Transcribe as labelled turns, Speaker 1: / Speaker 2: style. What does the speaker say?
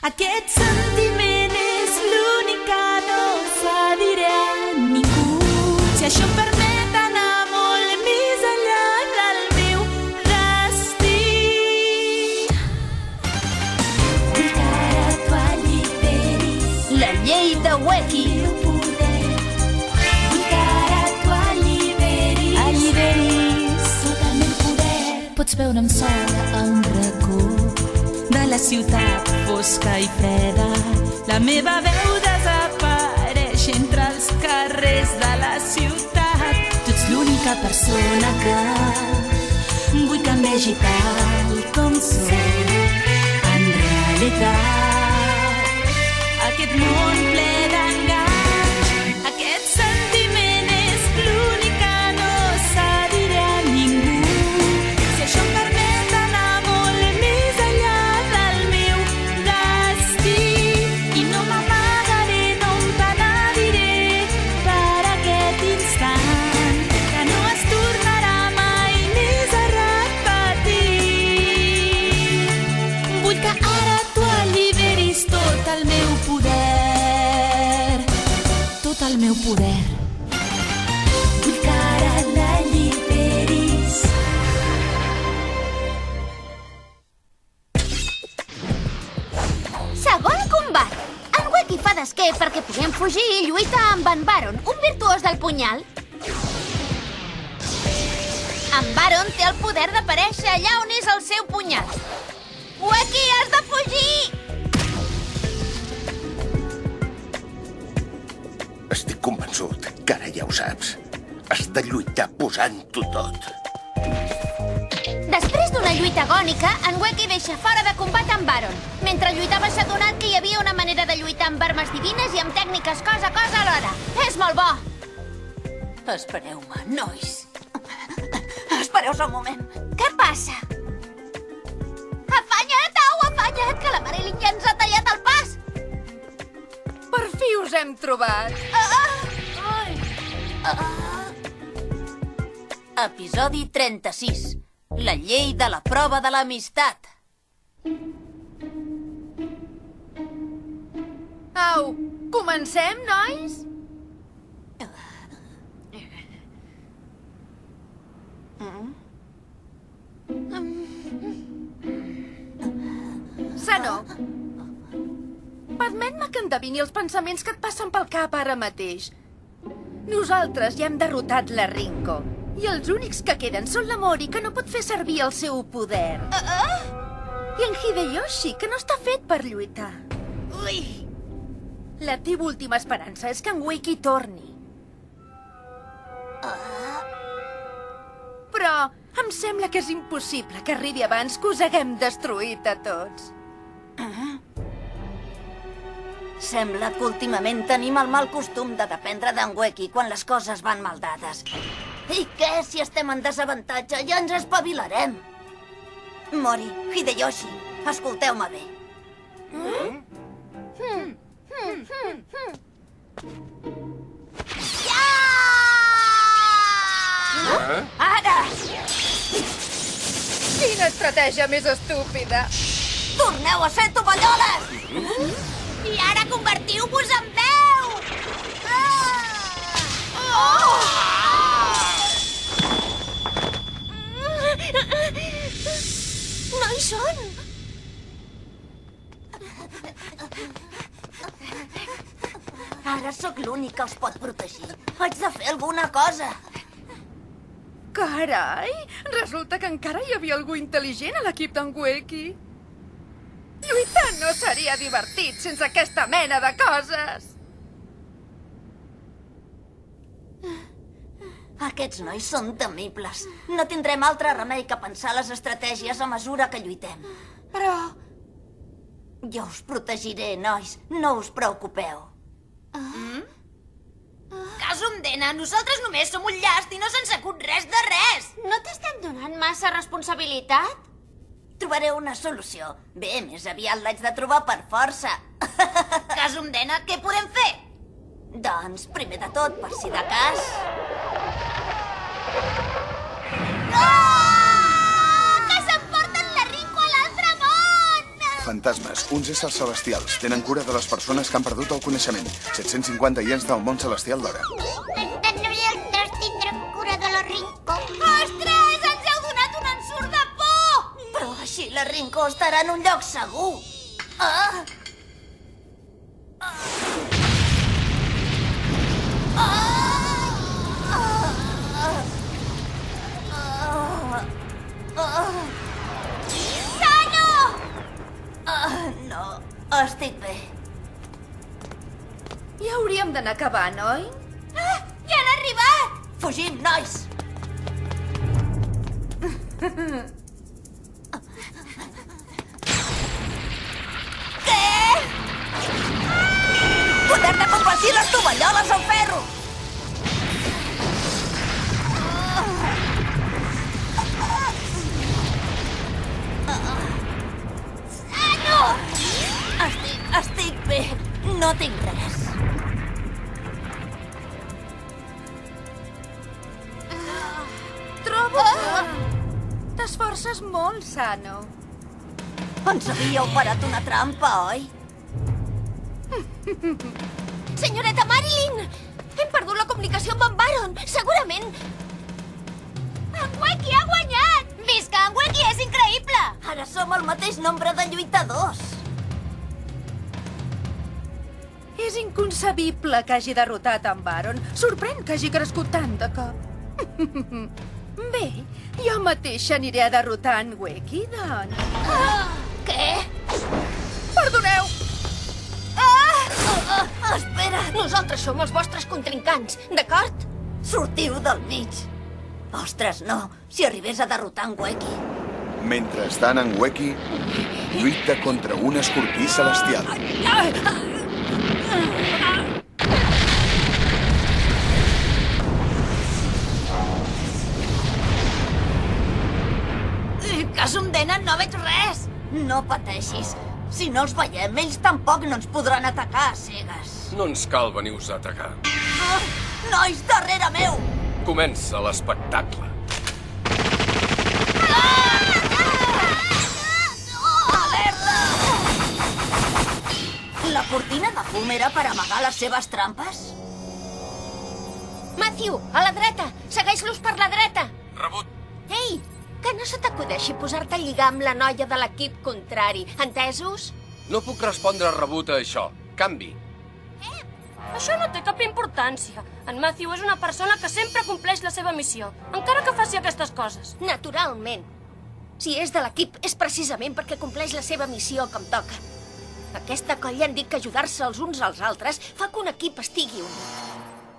Speaker 1: Aquest sentiment és l'únic que no cediré a ningú. Si això em permet anar molt més enllà del meu destí. Vull que ara tu alliberis
Speaker 2: La llei de Weki.
Speaker 1: el meu poder. Vull que ara tu alliberis tot el meu poder. Pots veure'm sola a un racó de la ciutat fosca i freda. La meva veu desapareix entre els carrers de la ciutat. Tu ets l'única persona que vull que em vegi tal com soc. En realitat, aquest món ple d'enganys, aquest sentiment és l'únic que no cediré a ningú. Si això em permet anar molt més enllà del meu destí. I no m'amagaré, no em penediré per aquest instant que no es tornarà mai més a repetir. Vull que ara tu alliberis tot el meu poder, tot el meu poder. Vull que ara l'alliberis.
Speaker 2: Segon combat. En Weki fa d'esquer perquè puguem fugir i lluita amb en Baron, un virtuós del punyal. En Baron té el poder d'aparèixer allà on és el seu punyal. Weki, has de fugir!
Speaker 3: Estic convençut que ara ja ho saps. Has de lluitar posant-ho tot.
Speaker 2: Després d'una lluita agònica, en Weki deixa fora de combat en Baron. Mentre lluitava s'ha adonat que hi havia una manera de lluitar amb armes divines i amb tècniques cosa a cosa alhora. És molt bo!
Speaker 4: Espereu-me, nois. Espereu-vos un moment.
Speaker 2: Què passa? Afanya't, au, afanya't, que la Marilyn ja ens ha tallat el pas!
Speaker 4: Per fi us hem trobat. Episodi 36. La llei de la prova de l'amistat. Au, comencem, nois? Sano, permet-me que endevini els pensaments que et passen pel cap ara mateix. Nosaltres ja hem derrotat la Rinko. I els únics que queden són la Mori, que no pot fer servir el seu poder. I en Hideyoshi, que no està fet per lluitar. Ui! La teva última esperança és que en Weki torni. Però em sembla que és impossible que arribi abans que us haguem destruït a tots. Sembla que últimament tenim el mal costum de dependre d'en Weki quan les coses van mal dades. I què, si estem en desavantatge? Ja ens espavilarem. Mori, Hideyoshi, escolteu-me bé. Ara! Quina estratègia més estúpida! Torneu a ser tovalloles! I ara convertiu-vos en veu! No hi són! Ara sóc l'únic que els pot protegir. Haig de fer alguna cosa.
Speaker 5: Carai! Resulta que encara hi havia algú intel·ligent a l'equip d'en Weki. Lluitar no seria divertit sense aquesta mena de coses.
Speaker 4: Aquests nois són temibles. No tindrem altre remei que pensar les estratègies a mesura que lluitem. Però... jo us protegiré, nois. No us preocupeu.
Speaker 2: Casumdena, nosaltres només som un llast i no se'ns acut res de res. No t'estem donant massa responsabilitat?
Speaker 4: Trobaré una solució. Bé, més aviat l'haig de trobar per força.
Speaker 2: Casumdena, què podem fer?
Speaker 4: Doncs, primer de tot, per si de cas...
Speaker 2: Que s'emporten la Rinko a l'altre món!
Speaker 6: fantasmes, uns éssers celestials. Tenen cura de les persones que han perdut el coneixement. 750 iens del món celestial d'hora.
Speaker 2: Nosaltres tindrem cura de la Rinco. Ostres, ens heu donat un ensurt de por!
Speaker 7: Però així la Rinco estarà en un lloc segur. Ah!
Speaker 2: Sano!
Speaker 7: No, estic bé.
Speaker 4: Ja hauríem d'anar acabant, oi?
Speaker 2: Ah, ja han arribat!
Speaker 7: Fugim, nois! Poder de compartir les tovalloles al ferro!
Speaker 2: Sano!
Speaker 7: Estic bé. No tinc res.
Speaker 4: Trobo que t'esforces molt, Sano.
Speaker 7: Ens havíeu parat una trampa, oi?
Speaker 2: Senyoreta Marilyn! Hem perdut la comunicació amb en Baron. Segurament... En Weki ha guanyat! Visca, en Weki és increïble!
Speaker 7: Ara som el mateix nombre de lluitadors.
Speaker 4: És inconcebible que hagi derrotat en Baron. Sorprèn que hagi crescut tant de cop. Bé, jo mateixa aniré a derrotar en Weki, doncs.
Speaker 2: Què?
Speaker 4: Perdoneu!
Speaker 7: Espera!
Speaker 2: Nosaltres som els vostres contrincants, d'acord?
Speaker 7: Sortiu del mig. Ostres, no. Si arribés a derrotar en Weki.
Speaker 6: Mentrestant, en Weki lluita contra un escorpí celestial.
Speaker 7: Casumdena, no veig res. No pateixis. Si no els veiem, ells tampoc no ens podran atacar a cegues.
Speaker 8: No ens cal venir-vos a atacar.
Speaker 7: Nois, darrere meu!
Speaker 8: Comença l'espectacle.
Speaker 7: Alerta! La cortina de fum era per amagar les seves trampes?
Speaker 2: Matthew, a la dreta! Segueix-los per la dreta!
Speaker 8: Rebut.
Speaker 2: Ei, que no se t'acudeixi posar-te a lligar amb la noia de l'equip contrari, entesos?
Speaker 8: No puc respondre rebut a això. Canvi.
Speaker 9: Això no té cap importància. En Matthew és una persona que sempre compleix la seva missió, encara que faci aquestes coses.
Speaker 2: Naturalment. Si és de l'equip, és precisament perquè compleix la seva missió com toca. Aquesta colla han dit que ajudar-se els uns als altres fa que un equip estigui unit.